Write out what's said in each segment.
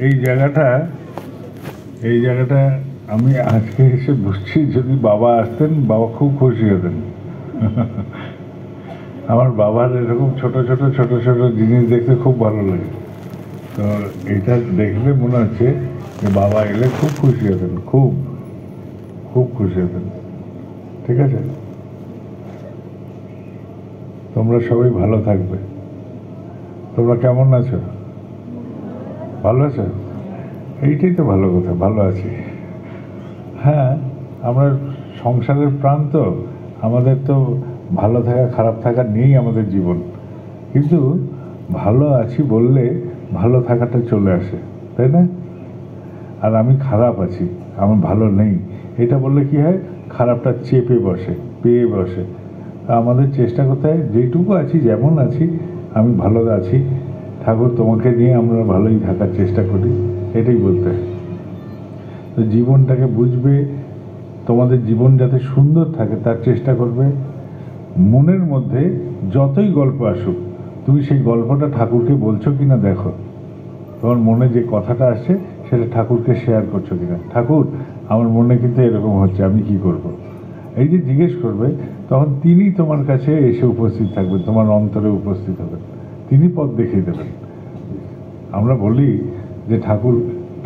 এই জায়গাটা এই জায়গাটা আমি আজকে এসে বুঝছি, যদি বাবা আসতেন বাবা খুব খুশি হতেন। আমার বাবার এরকম ছোট ছোট ছোট ছোট জিনিস দেখতে খুব ভালো লাগে। তো এটা দেখলে মনে হচ্ছে যে বাবা এলে খুব খুশি হতেন, খুব খুব খুশি হতেন। ঠিক আছে, তোমরা সবাই ভালো থাকবে। তোমরা কেমন আছো? ভালো আছো? এইটাই তো ভালো কথা, ভালো আছি। হ্যাঁ, আমরা সংসারের প্রাণ তো, আমাদের তো ভালো থাকা খারাপ থাকা নিয়েই আমাদের জীবন। কিন্তু ভালো আছি বললে ভালো থাকাটা চলে আসে, তাই না? আর আমি খারাপ আছি, আমার ভালো নেই, এটা বললে কি হয়, খারাপটা চেপে বসে, পেয়ে বসে। আমাদের চেষ্টা করতে হয় যেটুকু আছি, যেমন আছি আমি ভালো আছি, ঠাকুর তোমাকে নিয়ে আমরা ভালোই থাকার চেষ্টা করি, এটাই বলতে হয়। তো জীবনটাকে বুঝবে, তোমাদের জীবন যাতে সুন্দর থাকে তার চেষ্টা করবে। মনের মধ্যে যতই গল্প আসুক, তুমি সেই গল্পটা ঠাকুরকে বলছো কিনা দেখো। তোমার মনে যে কথাটা আসছে সেটা ঠাকুরকে শেয়ার করছো কিনা। ঠাকুর, আমার মনে কিন্তু এরকম হচ্ছে, আমি কি করব। এই যে জিজ্ঞেস করবে, তখন তিনি তোমার কাছে এসে উপস্থিত থাকবেন, তোমার অন্তরে উপস্থিত হবেন, তিনি পথ দেখিয়ে দেবেন। আমরা বলি যে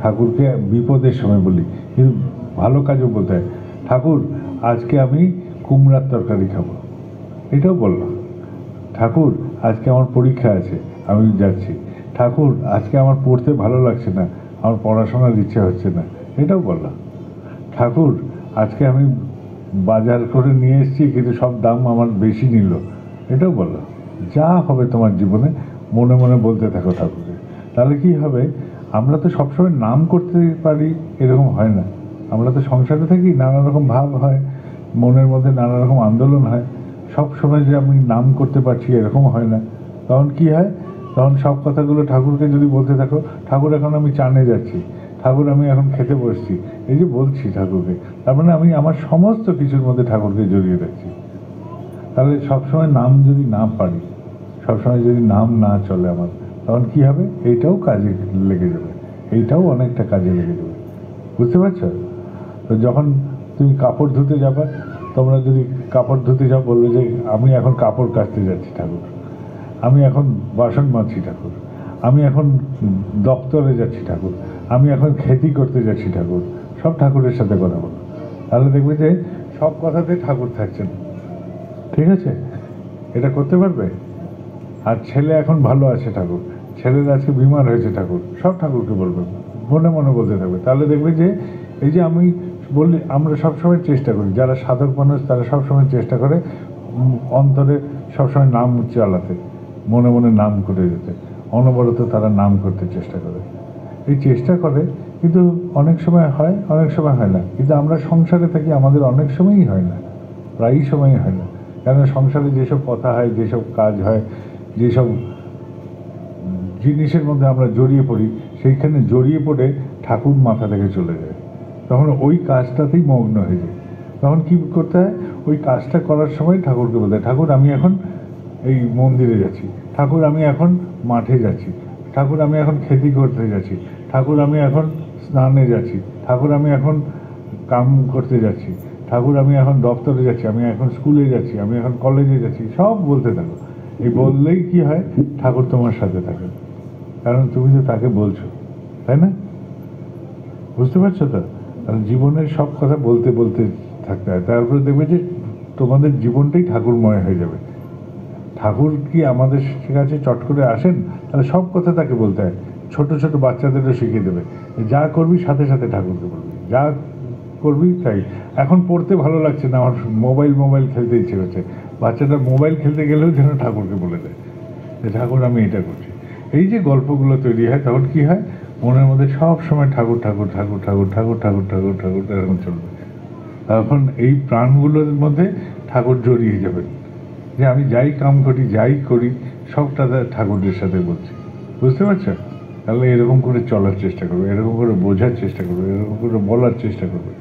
ঠাকুরকে বিপদের সময় বলি, কিন্তু ভালো কাজও বলতে হয়, ঠাকুর আজকে আমি কুমড়ার তরকারি খাবো, এটাও বললাম। ঠাকুর আজকে আমার পরীক্ষা আছে, আমি যাচ্ছি। ঠাকুর আজকে আমার পড়তে ভালো লাগছে না, আমার পড়াশোনার ইচ্ছে হচ্ছে না, এটাও বললাম। ঠাকুর আজকে আমি বাজার করে নিয়ে এসেছি, কিন্তু সব দাম আমার বেশি নিল, এটাও বললাম। যা হবে তোমার জীবনে মনে মনে বলতে থাকো ঠাকুরকে। তাহলে কি হবে, আমরা তো সবসময় নাম করতে পারি এরকম হয় না। আমরা তো সংসারে থাকি, নানা রকম ভাব হয়, মনের মধ্যে নানা রকম আন্দোলন হয়। সব সময় যে আমি নাম করতে পারছি এরকম হয় না। তখন কি হয়, তখন সব কথাগুলো ঠাকুরকে যদি বলতে থাকো, ঠাকুর এখন আমি চানে যাচ্ছি, ঠাকুর আমি এখন খেতে বসছি, এই যে বলছি ঠাকুরকে, তার মানে আমি আমার সমস্ত কিছুর মধ্যে ঠাকুরকে জড়িয়ে রাখছি। তাহলে সবসময় নাম যদি না পারি, সবসময় যদি নাম না চলে আমার, তখন কি হবে, এইটাও কাজে লেগে যাবে, এইটাও অনেকটা কাজে লেগে যাবে। বুঝতে পারছো? তো যখন তুমি কাপড় ধুতে যাবে, তোমরা যদি কাপড় ধুতে যাও, বলবে যে আমি এখন কাপড় কাচতে যাচ্ছি ঠাকুর, আমি এখন বাসন মাজছি ঠাকুর, আমি এখন দপ্তরে যাচ্ছি ঠাকুর, আমি এখন খেতি করতে যাচ্ছি ঠাকুর, সব ঠাকুরের সাথে কথা বলো। তাহলে দেখবে যে সব কথাতে ঠাকুর থাকছেন। ঠিক আছে, এটা করতে পারবে? আর ছেলে এখন ভালো আছে ঠাকুর, ছেলের আজকে বিমার হয়েছে ঠাকুর, সব ঠাকুরকে বলবে, মনে মনে বলতে থাকবে। তাহলে দেখবে যে এই যে আমি বললি, আমরা সবসময় চেষ্টা করি, যারা সাধক মানুষ তারা সবসময় চেষ্টা করে অন্তরে সবসময় নাম চালাতে, মনে মনে নাম করে যেতে, অনবরত তারা নাম করতে চেষ্টা করে। এই চেষ্টা করে, কিন্তু অনেক সময় হয়, অনেক সময় হয় না। কিন্তু আমরা সংসারে থাকি, আমাদের অনেক সময়ই হয় না, প্রায়ই সময়ই হয় না। কেন, সংসারে যেসব কথা হয়, যেসব কাজ হয়, যেসব জিনিসের মধ্যে আমরা জড়িয়ে পড়ি, সেইখানে জড়িয়ে পড়ে ঠাকুর মাথা থেকে চলে যায়, তখন ওই কাজটাতেই মগ্ন হয়ে যায়। তখন কি করতে হয়, ওই কাজটা করার সময় ঠাকুরকে বলতে হয়, ঠাকুর আমি এখন এই মন্দিরে যাচ্ছি, ঠাকুর আমি এখন মাঠে যাচ্ছি, ঠাকুর আমি এখন খেতি করতে যাচ্ছি, ঠাকুর আমি এখন স্নানে যাচ্ছি, ঠাকুর আমি এখন কাম করতে যাচ্ছি, ঠাকুর আমি এখন দপ্তরে যাচ্ছি, আমি এখন স্কুলে যাচ্ছি, আমি এখন কলেজে যাচ্ছি, সব বলতে থাকো। এই বললেই কি হয়, ঠাকুর তোমার সাথে থাকে, কারণ তুমি তো তাকে বলছো, তাই না? বুঝতে পারছো তো? আর জীবনের সব কথা বলতে বলতে থাকতে হয়, তারপরে দেখবে যে তোমাদের জীবনটাই ঠাকুরময় হয়ে যাবে। ঠাকুর কি আমাদের কাছে চট করে আসেন? তাহলে সব কথা তাকে বলতে হয়। ছোট ছোট বাচ্চাদেরও শিখিয়ে দেবে, যা করবি সাথে সাথে ঠাকুরকে বলবি, যা করবি তাই। এখন পড়তে ভালো লাগছে না, আমার মোবাইল খেলতে ইচ্ছে করছে, বাচ্চাটা মোবাইল খেলতে গেলেও যেন ঠাকুরকে বলে দেয় যে ঠাকুর আমি এটা করছি। এই যে গল্পগুলো তৈরি হয়, তখন কি হয়, মনের মধ্যে সব সময় ঠাকুর ঠাকুর ঠাকুর ঠাকুর ঠাকুর ঠাকুর ঠাকুর ঠাকুর এরকম চলবে। তখন এই প্রাণগুলোর মধ্যে ঠাকুর জড়িয়ে যাবেন, যে আমি যাই কাম করি, যাই করি, সবটা ঠাকুরের সাথে বলছি। বুঝতে পারছো? তাহলে এরকম করে চলার চেষ্টা করবে, এরকম করে বোঝার চেষ্টা করবে, এরকম করে বলার চেষ্টা করবে,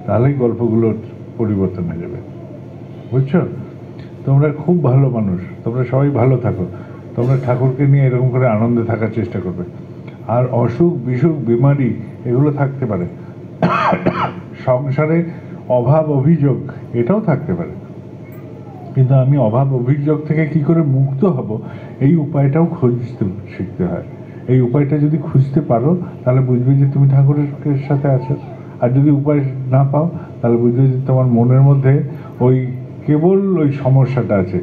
তাহলেই গল্পগুলোর পরিবর্তন হয়ে যাবে। বুঝছো? তোমরা খুব ভালো মানুষ, তোমরা সবাই ভালো থাকো, তোমরা ঠাকুরকে নিয়ে এরকম করে আনন্দে থাকার চেষ্টা করবে। আর অসুখ বিসুখ বিমারি এগুলো থাকতে পারে, সংসারে অভাব অভিযোগ এটাও থাকতে পারে, কিন্তু আমি অভাব অভিযোগ থেকে কি করে মুক্ত হব এই উপায়টাও খুঁজতে শিখতে হয়। এই উপায়টা যদি খুঁজতে পারো তাহলে বুঝবে যে তুমি ঠাকুরের সাথে আছো। আর যদি উপায় না পাও তাহলে বুঝবে যে তোমার মনের মধ্যে ওই কেবল ওই সমস্যাটা আছে,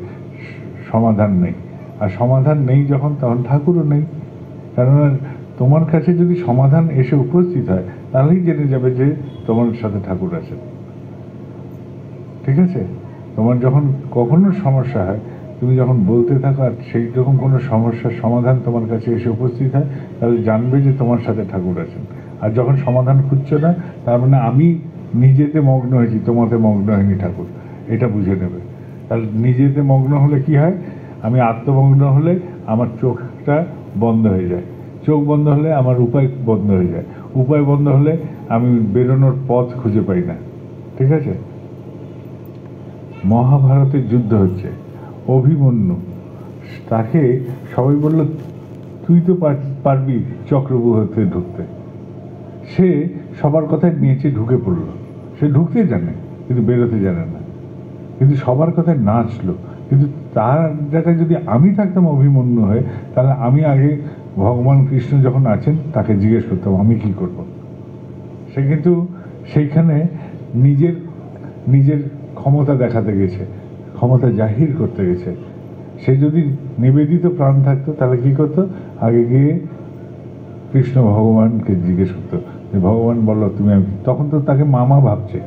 সমাধান নেই। আর সমাধান নেই যখন, তখন ঠাকুরও নেই। কেননা তোমার কাছে যদি সমাধান এসে উপস্থিত হয় তাহলেই জেনে যাবে যে তোমার সাথে ঠাকুর আছে। ঠিক আছে? তোমার যখন কখনো সমস্যা হয়, তুমি যখন বলতে থাকো আর সেই রকম কোনো সমস্যার সমাধান তোমার কাছে এসে উপস্থিত হয়, তাহলে জানবে যে তোমার সাথে ঠাকুর আছেন। আর যখন সমাধান খুঁজছো না, তার মানে আমি নিজেতে মগ্ন হয়েছি, তোমাতে মগ্ন হয়নি ঠাকুর, এটা বুঝে নেবে। তাহলে নিজেতে মগ্ন হলে কি হয়? আমি আত্মমগ্ন হলে আমার চোখটা বন্ধ হয়ে যায়, চোখ বন্ধ হলে আমার উপায় বন্ধ হয়ে যায়, উপায় বন্ধ হলে আমি বেরোনোর পথ খুঁজে পাই না। ঠিক আছে? মহাভারতের যুদ্ধ হচ্ছে, অভিমন্যু, তাকে সবাই বলল তুই তো পারবি চক্রব্যূহতে ঢুকতে। সে সবার কথায় নেচে ঢুকে পড়ল। সে ঢুকতে জানে কিন্তু বেরোতে জানে না, কিন্তু সবার কথায় নাচলো। কিন্তু তার জায়গায় যদি আমি থাকতাম অভিমন্যু হয়ে, তাহলে আমি আগে ভগবান কৃষ্ণ যখন আছেন তাকে জিজ্ঞেস করতাম আমি কি করব। সে কিন্তু সেইখানে নিজের নিজের ক্ষমতা দেখাতে গেছে, ক্ষমতা জাহির করতে গেছে। সে যদি নিবেদিত প্রাণ থাকতো তাহলে কি করতো? আগে গিয়ে কৃষ্ণ ভগবানকে জিজ্ঞেস করতো যে ভগবান বলো তুমি, আমি তখন তো তাকে মামা ভাবছে,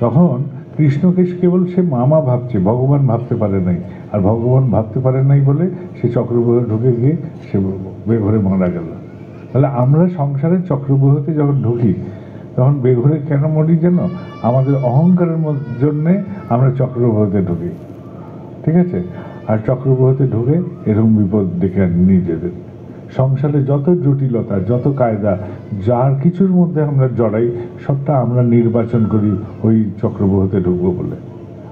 তখন কৃষ্ণকে কেবল সে মামা ভাবছে, ভগবান ভাবতে পারে নাই। আর ভগবান ভাবতে পারে নাই বলে সে চক্রব্যূহে ঢুকে গিয়ে সে বেঘরে মারা গেল। তাহলে আমরা সংসারের চক্রব্যূহতে যখন ঢুকি তখন বেঘরে কেন মরি যেন? আমাদের অহংকারের জন্যে আমরা চক্রব্যূহতে ঢুকি। ঠিক আছে? আর চক্রব্যূহতে ঢুকে এরকম বিপদ ডেকে আনি নিজেদের। সংসারে যত জটিলতা, যত কায়দা, যার কিছুর মধ্যে আমরা জড়াই, সবটা আমরা নির্বাচন করি ওই চক্রব্যূহতে ঢুকবো বলে।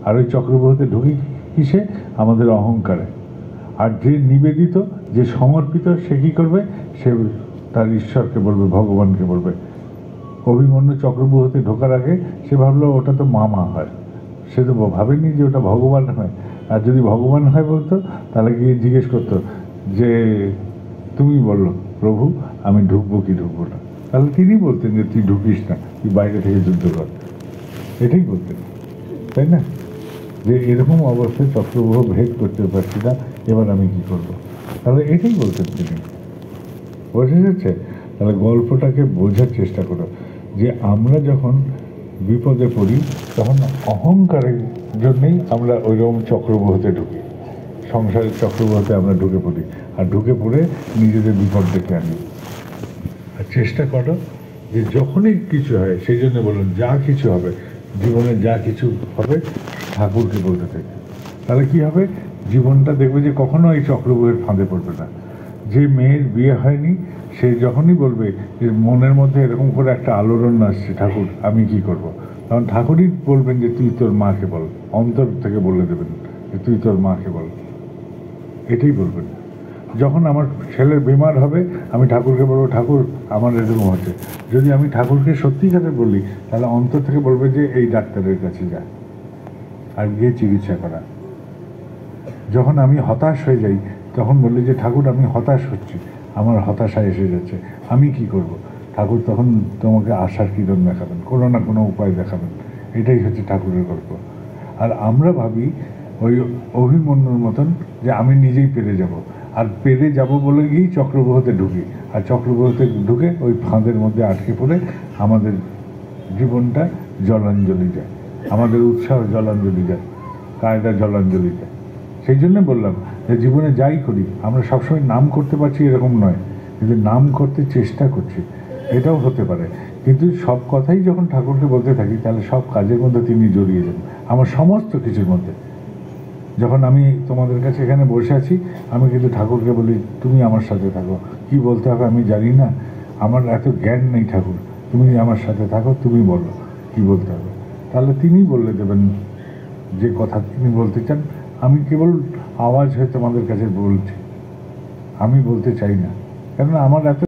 আর ওই চক্রব্যূহতে ঢুকি কিসে? আমাদের অহংকারে। আর যে নিবেদিত, যে সমর্পিত, সে কী করবে? সে তার ঈশ্বরকে বলবে, ভগবানকে বলবে। অভিমন্যু চক্রব্যূহতে ঢোকার আগে সে ভাবলো ওটা তো মামা হয়, সে তো ভাবেনি যে ওটা ভগবান হয়। আর যদি ভগবান হয় বলতো তাহলে গিয়ে জিজ্ঞেস করতো যে তুমি বললো প্রভু আমি ঢুকবো কি ঢুকবো না, তাহলে তিনি বলতেন যে তুই ঢুকিস না, তুই বাইরে থেকে যুদ্ধ কর, এটাই বলতেন, তাই না? যে এরকম অবস্থায় চক্রব্যূহ ভেদ করতে পারছি না, এবার আমি কি করবো? তাহলে এটাই বলতেন তিনি। বোঝা যাচ্ছে? তাহলে গল্পটাকে বোঝার চেষ্টা করো যে আমরা যখন বিপদে পড়ি তখন অহংকারের জন্যেই আমরা ওইরকম চক্রব্যূহতে ঢুকি, সংসারের চক্রব্যূহতে আমরা ঢুকে পড়ি। আর ঢুকে পড়ে নিজেদের বিপদ ডেকে আনি। আর চেষ্টা করো যে যখনই কিছু হয়, সেই জন্য বলুন যা কিছু হবে জীবনে, যা কিছু হবে ঠাকুরকে বলতে থাকে। তাহলে কি হবে? জীবনটা দেখবে যে কখনো এই চক্রব্যূহের ফাঁদে পড়বে না। যে মেয়ের বিয়ে হয়নি সে যখনই বলবে যে মনের মধ্যে এরকম করে একটা আলোড়ন আসছে, ঠাকুর আমি কি করব, তখন ঠাকুরই বলবেন যে তুই তোর মাকে বল, অন্তর থেকে বলে দেবেন যে তুই তোর মাকে বল, এটাই বলবেন। যখন আমার ছেলের বিমার হবে আমি ঠাকুরকে বলবো ঠাকুর আমার এরকম হচ্ছে। যদি আমি ঠাকুরকে সত্যিকারে বলি তাহলে অন্তর থেকে বলবে যে এই ডাক্তারের কাছে যা, আর গিয়ে চিকিৎসা করা। যখন আমি হতাশ হয়ে যাই তখন বললে যে ঠাকুর আমি হতাশ হচ্ছি, আমার হতাশা এসে যাচ্ছে, আমি কি করব? ঠাকুর তখন তোমাকে আশার কিরণ দেখাবেন, কোনো না কোনো উপায় দেখাবেন। এটাই হচ্ছে ঠাকুরের গল্প। আর আমরা ভাবি ওই অভিমন্যুর মতন যে আমি নিজেই পেরে যাব, আর পেরে যাব বলে গিয়েই চক্রব্যূহতে ঢুকি। আর চক্রব্যূহতে ঢুকে ওই ফাঁদের মধ্যে আটকে পড়ে আমাদের জীবনটা জলাঞ্জলি যায়, আমাদের উৎসাহ জলাঞ্জলি যায়, কায়দা জলাঞ্জলি যায়। সেই জন্য বললাম যে জীবনে যাই করি আমরা সবসময় নাম করতে পারছি এরকম নয়, কিন্তু নাম করতে চেষ্টা করছি, এটাও হতে পারে। কিন্তু সব কথাই যখন ঠাকুরকে বলতে থাকি তাহলে সব কাজের মধ্যে তিনি জড়িয়ে যান, আমার সমস্ত কিছুর মধ্যে। যখন আমি তোমাদের কাছে এখানে বসে আছি আমি কিন্তু ঠাকুরকে বলি তুমি আমার সাথে থাকো, কি বলতে হবে আমি জানি না, আমার এত জ্ঞান নেই ঠাকুর, তুমি আমার সাথে থাকো, তুমি বলো কি বলতে হবে। তাহলে তিনি বলে দেবেন যে কথা তিনি বলতে চান। আমি কেবল আওয়াজ হয়ে তোমাদের কাছে বলছি, আমি বলতে চাই না, কেননা আমার এত